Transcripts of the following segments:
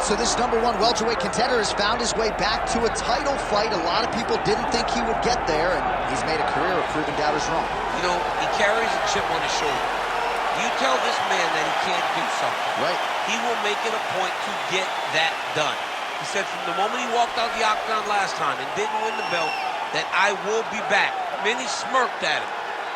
right, so this #1 welterweight contender has found his way back to a title fight. A lot of people didn't think he would get there, and he's made a career of proving doubters wrong. You know, he carries a chip on his shoulder. You tell this man that he can't do something. Right. He will make it a point to get that done. He said from the moment he walked out the octagon last time and didn't win the belt, that I will be back. Many smirked at him.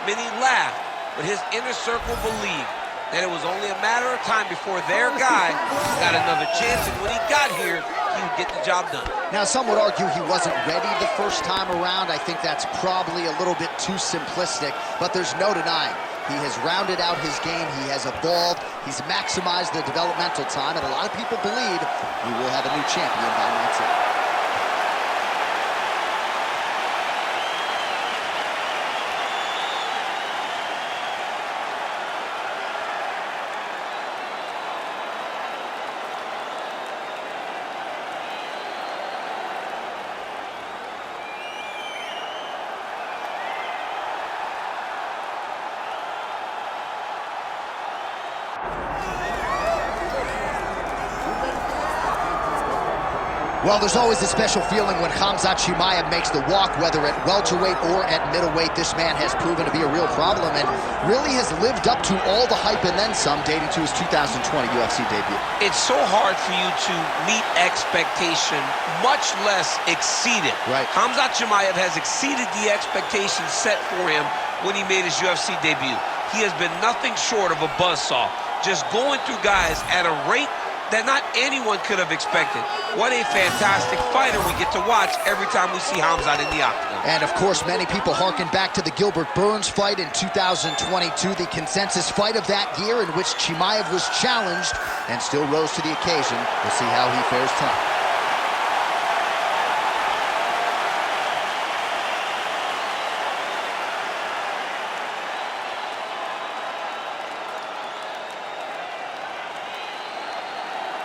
Many laughed, but his inner circle believed that it was only a matter of time before their guy got another chance, and when he got here, he would get the job done. Now, some would argue he wasn't ready the first time around. I think that's probably a little bit too simplistic, but there's no denying. He has rounded out his game, he has evolved, he's maximized the developmental time, and a lot of people believe we will have a new champion by next year. Well, there's always a special feeling when Khamzat Chimaev makes the walk, whether at welterweight or at middleweight. This man has proven to be a real problem and really has lived up to all the hype and then some, dating to his 2020 UFC debut. It's so hard for you to meet expectation, much less exceed it. Right. Khamzat Chimaev has exceeded the expectations set for him when he made his UFC debut. He has been nothing short of a buzzsaw, just going through guys at a rate that not anyone could have expected. What a fantastic fighter we get to watch every time we see Khamzat in the octagon. And of course, many people harken back to the Gilbert Burns fight in 2022, the consensus fight of that year in which Chimaev was challenged and still rose to the occasion. We'll see how he fares tonight.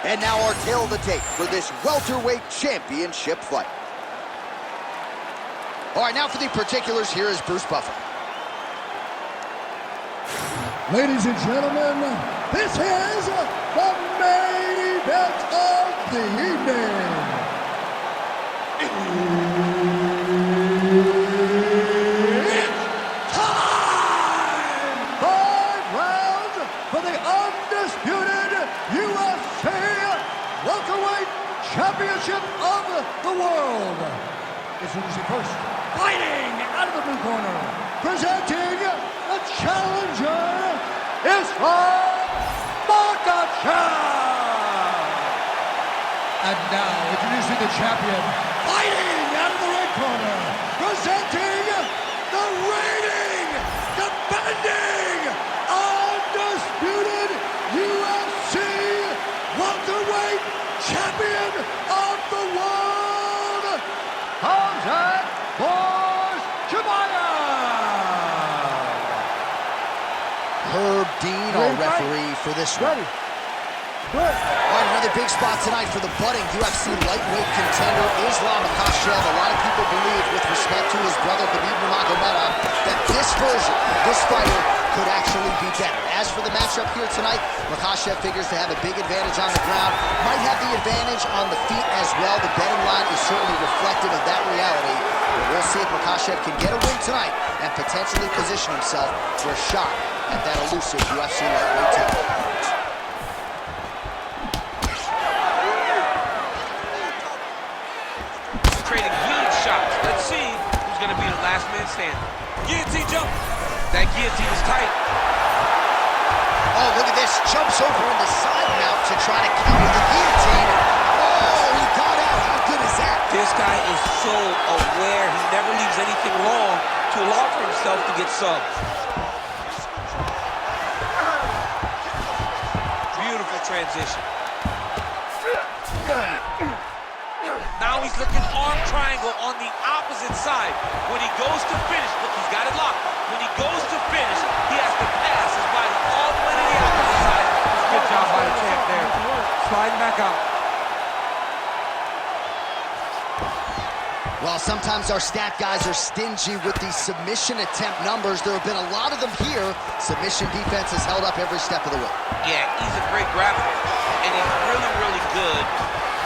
And now our tale of the tape for this welterweight championship fight. All right, now for the particulars, here is Bruce Buffer. Ladies and gentlemen, this is the main event of the evening. It's time! 5 rounds for the undisputed UFC welterweight championship of the world. Introducing first, fighting out of the blue corner, presenting the challenger, is from Makhachev. And now, introducing the champion, fighting out of the red corner, presenting the reigning, defending, undisputed UFC welterweight champion of the world, Khamzat Chimaev. Herb Dean, our referee for this one. All right, another big spot tonight for the budding UFC lightweight contender, Islam Makhachev. A lot of people believe, with respect to his brother Khabib Nurmagomedov, that this version, this fighter, could actually be better. As for the matchup here tonight, Makhachev figures to have a big advantage on the ground, might have the advantage on the feet as well. The betting line is certainly reflective of that reality. But we'll see if Makhachev can get a win tonight and potentially position himself for a shot at that elusive UFC lightweight title. Trading huge shots. Let's see who's going to be the last man standing. Guillotine jump. That guillotine is tight. Oh, look at this. Jumps over in the side mount to try to counter the guillotine. Oh, he got out. How good is that? This guy is so aware. He never leaves anything wrong to allow for himself to get subbed. Beautiful transition. Now he's looking arm triangle on the opposite side. When he goes to finish, look, he's got it locked. When he goes to finish, he has to pass his body all the way to the opposite side. Good job by the champ there. Sliding back out. Well, sometimes our stat guys are stingy with the submission attempt numbers. There have been a lot of them here. Submission defense has held up every step of the way. Yeah, he's a great grappler, and he's really, really good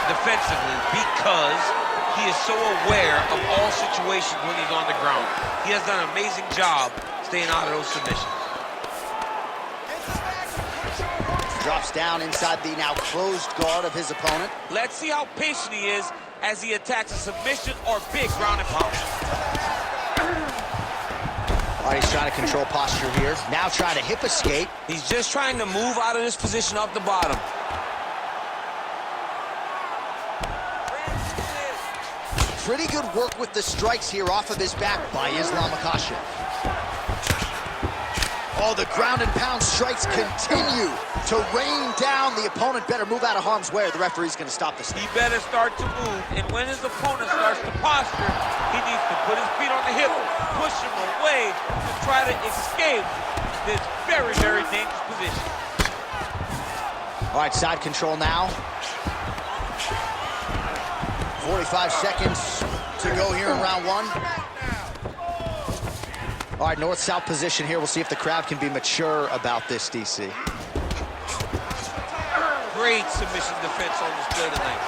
defensively because he is so aware of all situations when he's on the ground. He has done an amazing job staying out of those submissions. Drops down inside the now closed guard of his opponent. Let's see how patient he is as he attacks a submission or big ground and pound. All right, he's trying to control posture here. Now trying to hip escape. He's just trying to move out of this position off the bottom. Pretty good work with the strikes here off of his back by Islam Makhachev. Oh, the ground and pound strikes continue to rain down. The opponent better move out of harm's way or the referee's going to stop this. He better start to move, and when his opponent starts to posture, he needs to put his feet on the hip, push him away to try to escape this very, very dangerous position. All right, side control now. 45 seconds to go here in round one. All right, north-south position here. We'll see if the crowd can be mature about this, DC. Great submission defense on display tonight.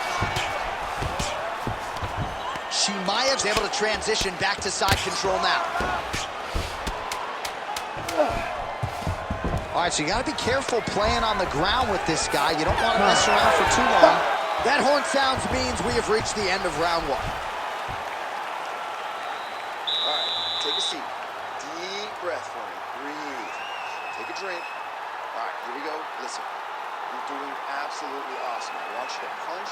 Chimaev's able to transition back to side control now. All right, so you got to be careful playing on the ground with this guy. You don't want to mess around for too long. That horn sounds means we have reached the end of round one. All right, take a seat. Deep breath for me. Breathe. Take a drink. All right, here we go. Listen, you're doing absolutely awesome. I want you to punch.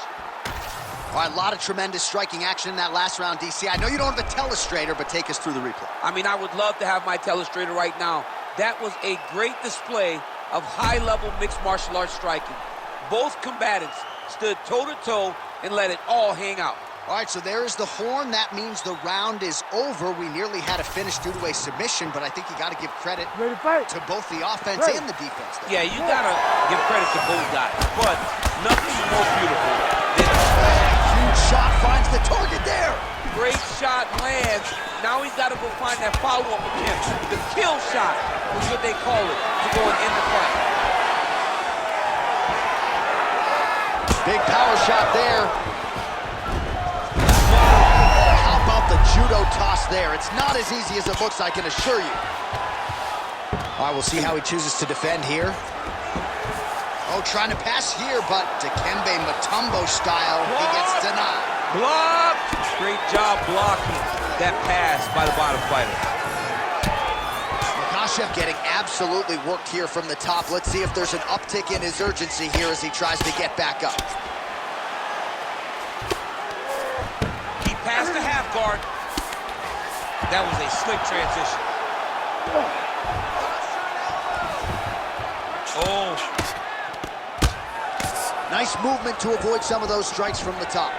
All right, a lot of tremendous striking action in that last round, DC. I know you don't have a telestrator, but take us through the replay. I mean, I would love to have my telestrator right now. That was a great display of high-level mixed martial arts striking. Both combatants stood toe-to-toe and let it all hang out. All right, so there is the horn. That means the round is over. We nearly had a finish due to a submission, but I think you got to give credit to both the offense and the defense. Yeah, you got to give credit to both guys, but nothing more beautiful than huge shot finds the target there. Great shot lands. Now he's got to go find that follow-up attempt. The kill shot is what they call it to go and end the fight. Big power shot there. How about the judo toss there? It's not as easy as it looks, I can assure you. All right, we'll see how he chooses to defend here. Oh, trying to pass here, but Dikembe Mutombo style, he gets denied. Blocked! Great job blocking that pass by the bottom fighter. Makhachev getting absolutely worked here from the top. Let's see if there's an uptick in his urgency here as he tries to get back up. He passed the half guard. That was a slick transition. Oh. Nice movement to avoid some of those strikes from the top.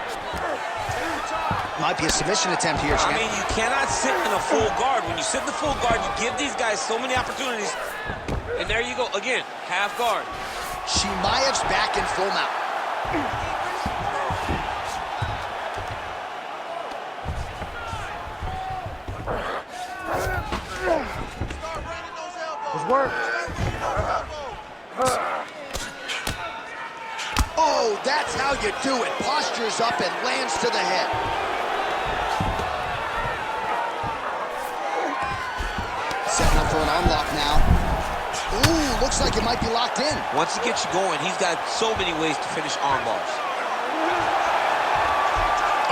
Might be a submission attempt here, champ. I mean, you cannot sit in a full guard. When you sit in the full guard, you give these guys so many opportunities. And there you go, again, half guard. Chimaev's back in full mount. Good work. Oh, that's how you do it. Postures up and lands to the head. Setting up for an unlock now. Ooh, looks like it might be locked in. Once he gets you going, he's got so many ways to finish arm bars.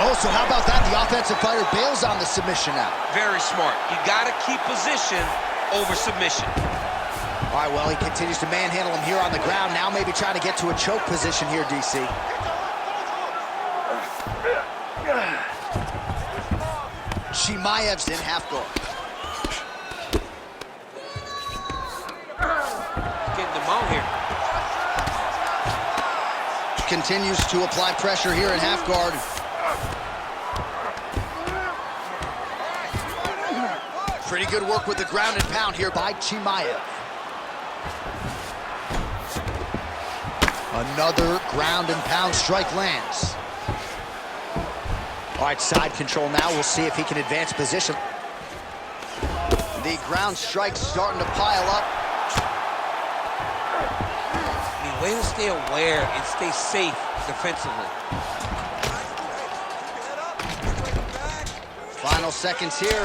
Oh, so how about that? The offensive fighter bails on the submission now. Very smart. You got to keep position over submission. All right, well, he continues to manhandle him here on the ground. Now maybe trying to get to a choke position here, DC. Chimaev's in half guard. Getting the mount here. Continues to apply pressure here in half guard. Pretty good work with the ground and pound here by Chimaev. Another ground and pound strike lands. All right, side control now. We'll see if he can advance position. The ground strikes starting to pile up. I mean, way to stay aware and stay safe defensively. Final seconds here. 10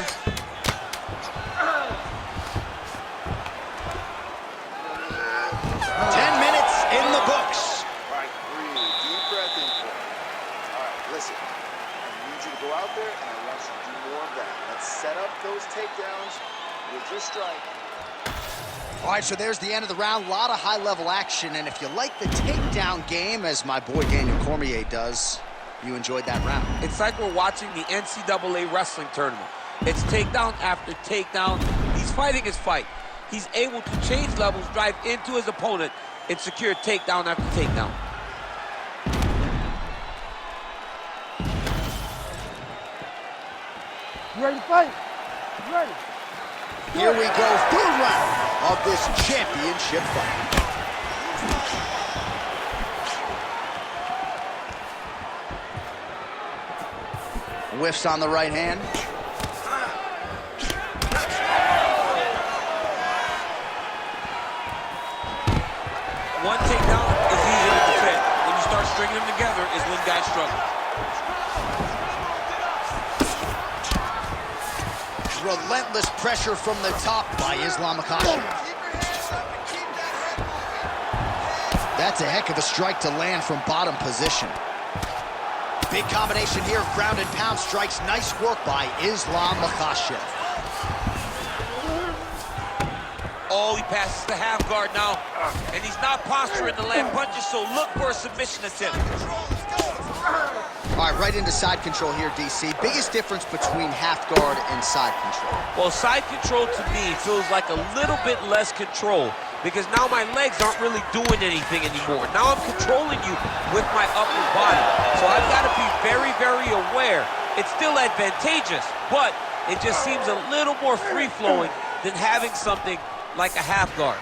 minutes in the books. All right, breathe. Deep breath in for it. All right, listen. I need you to go out there, and I want you to do more of that. Let's set up those takedowns with your strike. All right, so there's the end of the round. A lot of high-level action, and if you like the takedown game, as my boy Daniel Cormier does, you enjoyed that round. It's like we're watching the NCAA wrestling tournament. It's takedown after takedown. He's fighting his fight. He's able to change levels, drive into his opponent, and secure takedown after takedown. You ready to fight? You ready? Here we go, third round of this championship fight. Whiffs on the right hand. One takedown is easy to defend. When you start stringing them together is when guys struggle. Relentless pressure from the top by Islam Makhachev. That's a heck of a strike to land from bottom position. Big combination here of ground and pound strikes. Nice work by Islam Makhachev. Oh, he passes the half guard now. And he's not posturing to land punches, so look for a submission attempt. All right, right into side control here, DC. Biggest difference between half guard and side control? Well, side control to me feels like a little bit less control because now my legs aren't really doing anything anymore. Now I'm controlling you with my upper body. So I've got to be very, very aware. It's still advantageous, but it just seems a little more free-flowing than having something like a half guard.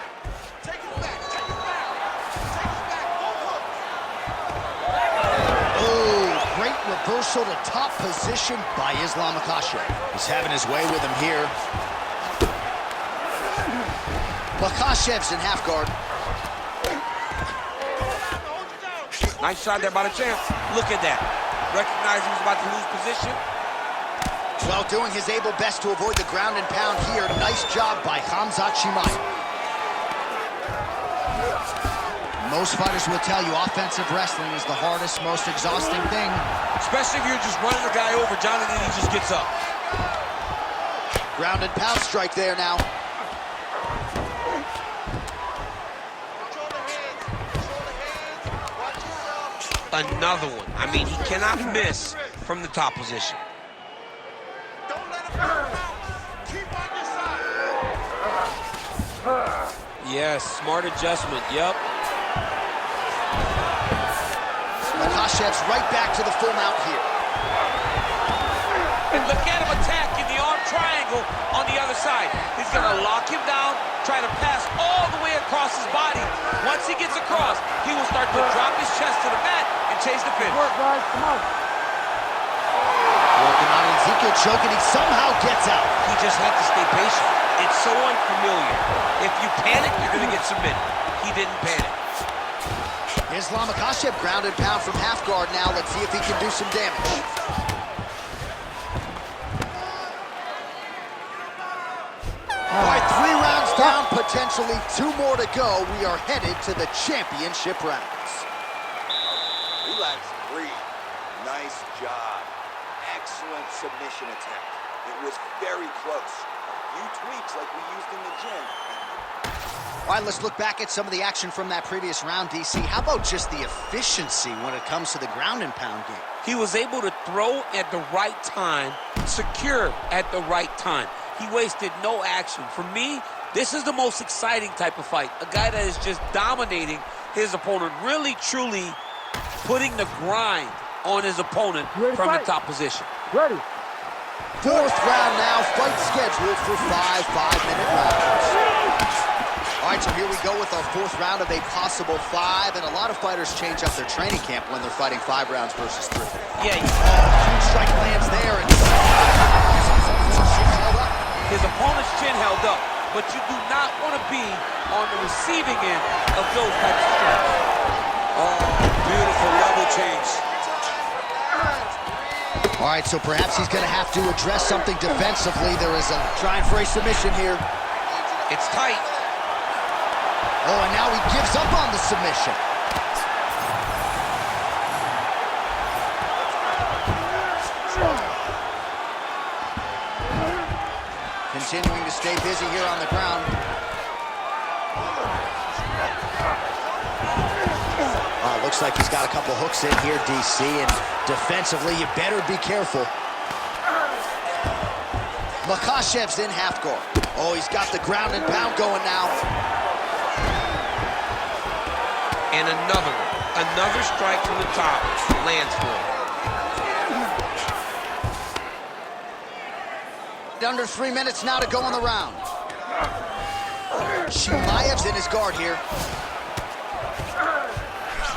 Great reversal to top position by Islam Makhachev. He's having his way with him here. Makhachev's in half guard. Nice shot there by the champ. Look at that. Recognized he was about to lose position. Well, doing his able best to avoid the ground and pound here. Nice job by Khamzat Chimaev. Most fighters will tell you offensive wrestling is the hardest, most exhausting thing. Especially if you're just running the guy over, Jonathan, he just gets up. Ground and pound strike there now. Another one. I mean, he cannot miss from the top position. Don't let him out. Keep on your side. Yes, smart adjustment. Yep. Makhachev's right back to the full mount here. And look at him attacking the arm triangle on the other side. He's going to lock him down, try to pass all the way across his body. Once he gets across, he will start to drop his chest to the mat and chase the finish. Work, guys. Come on. Working on Ezekiel choking. He somehow gets out. He just had to stay patient. It's so unfamiliar. If you panic, you're going to get submitted. He didn't panic. Islam Makhachev ground and pound from half guard now. Let's see if he can do some damage. All right, 3 rounds down, potentially 2 more to go. We are headed to the championship rounds. Relax, breathe. Nice job. Excellent submission attempt. It was very close. A few tweaks like we used in the gym. All right, let's look back at some of the action from that previous round, DC. How about just the efficiency when it comes to the ground and pound game? He was able to throw at the right time, secure at the right time. He wasted no action. For me, this is the most exciting type of fight. A guy that is just dominating his opponent, really, truly putting the grind on his opponent from the top position. Ready. 4th round now, fight scheduled for 5 5-minute rounds. All right, so here we go with our 4th round of a possible 5, and a lot of fighters change up their training camp when they're fighting 5 rounds versus 3. Yeah, Huge strike lands there, and his opponent's chin held up, but you do not want to be on the receiving end of those types of strikes. Oh, beautiful level change. All right, so perhaps he's going to have to address something defensively. There is a trying for a submission here. It's tight. Oh, and now he gives up on the submission. Continuing to stay busy here on the ground. Looks like he's got a couple hooks in here, DC, and defensively, you better be careful. Makhachev's in half guard. Oh, he's got the ground and pound going now. And another one. Another strike from the top lands for him. Under 3 minutes now to go in the round. Chimaev's in his guard here.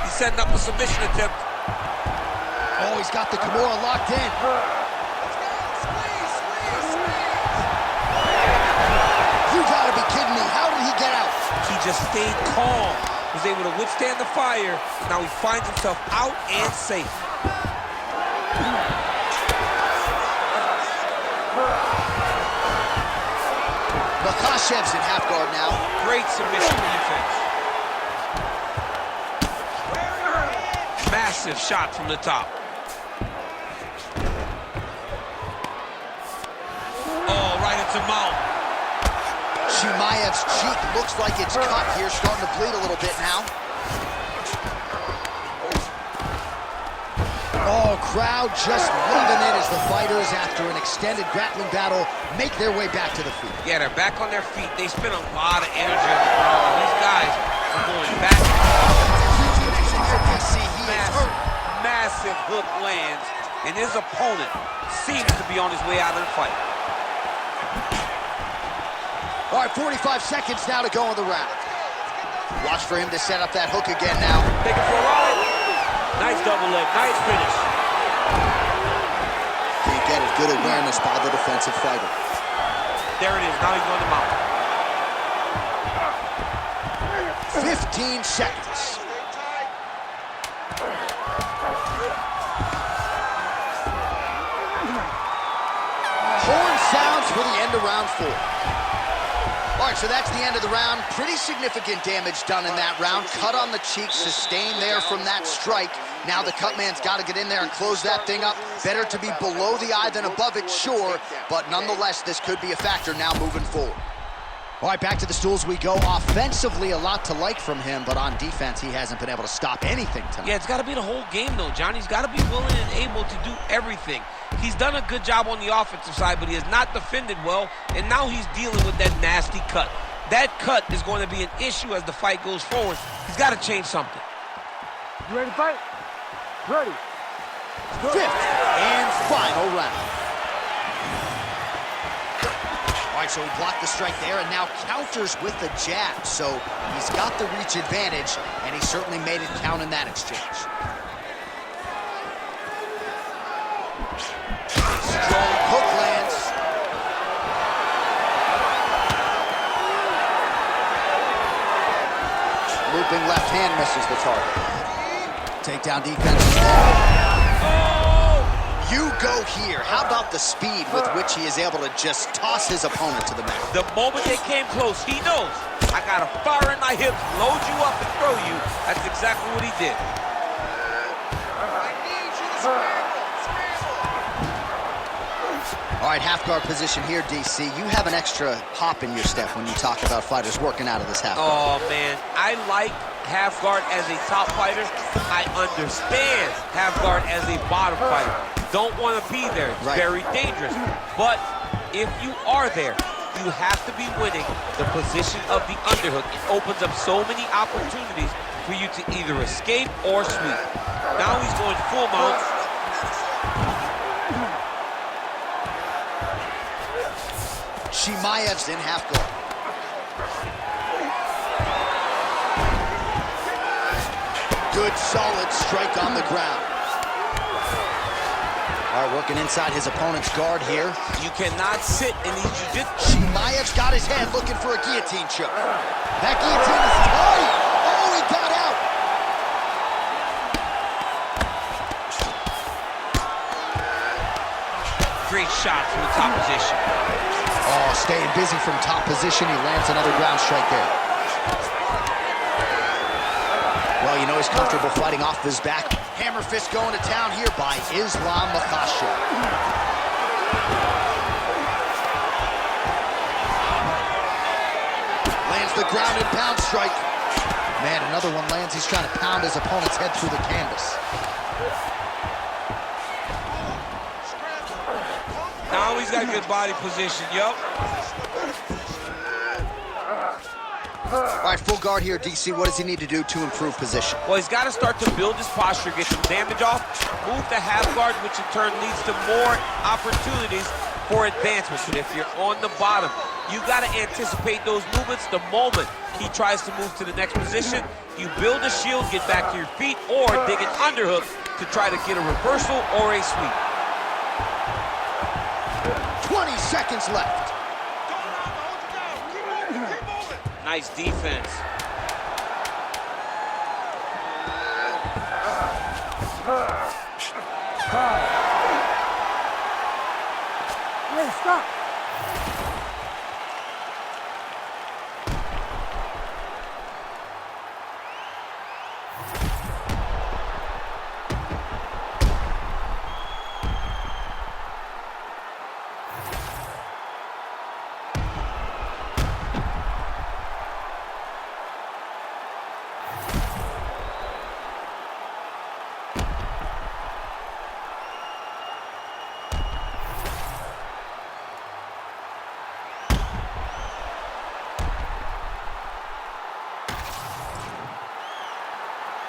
He's setting up a submission attempt. Oh, he's got the Kimura locked in. You gotta be kidding me. How did he get out? He just stayed calm. Was able to withstand the fire. Now he finds himself out and safe. Makhachev's in half guard now. Great submission defense. Massive shot from the top. Oh, right into mouth. Chimaev's cheek looks like it's cut here, starting to bleed a little bit now. Oh, crowd just loving it as the fighters, after an extended grappling battle, make their way back to the feet. Yeah, they're back on their feet. They spend a lot of energy on the ground. These guys are going back. Massive hook lands, and his opponent seems to be on his way out of the fight. All right, 45 seconds now to go in the round. Watch for him to set up that hook again now. Take it for a ride. Nice double leg, nice finish. Can't get it. Good awareness by the defensive fighter. There it is, now he's on the mount. 15 seconds. Horn sounds for the end of round 4. All right, so that's the end of the round. Pretty significant damage done in that round. Cut on the cheek, sustained there from that strike. Now the cut man's got to get in there and close that thing up. Better to be below the eye than above it, sure, but nonetheless, this could be a factor now moving forward. All right, back to the stools we go. Offensively, a lot to like from him, but on defense, he hasn't been able to stop anything tonight. Yeah, it's got to be the whole game, though, John. He's got to be willing and able to do everything. He's done a good job on the offensive side, but he has not defended well, and now he's dealing with that nasty cut. That cut is going to be an issue as the fight goes forward. He's got to change something. You ready to fight? Ready. Fifth and final round. All right, so he blocked the strike there and now counters with the jab. So he's got the reach advantage, and he certainly made it count in that exchange. Strong hook lands. Looping left hand misses the target. Takedown defense is there. You go here. How about the speed with which he is able to just toss his opponent to the mat? The moment they came close, he knows, I got to fire in my hips, load you up and throw you. That's exactly what he did. All right, half guard position here, DC. You have an extra hop in your step when you talk about fighters working out of this half guard. Oh, man, I like half guard as a top fighter. I understand half guard as a bottom fighter. Don't want to be there. It's very dangerous. But if you are there, you have to be winning the position of the underhook. It opens up so many opportunities for you to either escape or sweep. Now he's going full mount. Chimaev's in half guard. Good, solid strike on the ground. All right, working inside his opponent's guard here. You cannot sit in these jiu-jitsu. Chimaev's got his head looking for a guillotine choke. That guillotine is tight. Oh, he got out. great shot from the top position. Oh, staying busy from top position. He lands another ground strike there. Well, you know he's comfortable fighting off his back. Hammer fist going to town here by Islam Makhachev. Lands the ground and pound strike. Man, another one lands. He's trying to pound his opponent's head through the canvas. Now he's got good body position, yup. All right, full guard here, DC. What does he need to do to improve position? Well, he's got to start to build his posture, get some damage off, move to half guard, which in turn leads to more opportunities for advancement. But if you're on the bottom, you got to anticipate those movements the moment he tries to move to the next position. You build a shield, get back to your feet, or dig an underhook to try to get a reversal or a sweep. 20 seconds left. Nice defense. Hey, stop.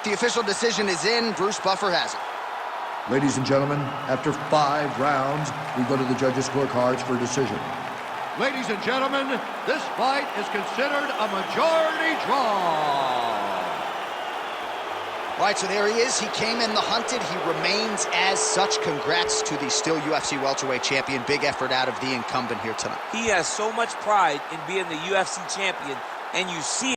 The official decision is in. Bruce Buffer has it. Ladies and gentlemen, after 5 rounds, we go to the judges' scorecards for a decision. Ladies and gentlemen, this fight is considered a majority draw. All right, so there he is. He came in the hunted. He remains as such. Congrats to the still UFC welterweight champion. Big effort out of the incumbent here tonight. He has so much pride in being the UFC champion, and you see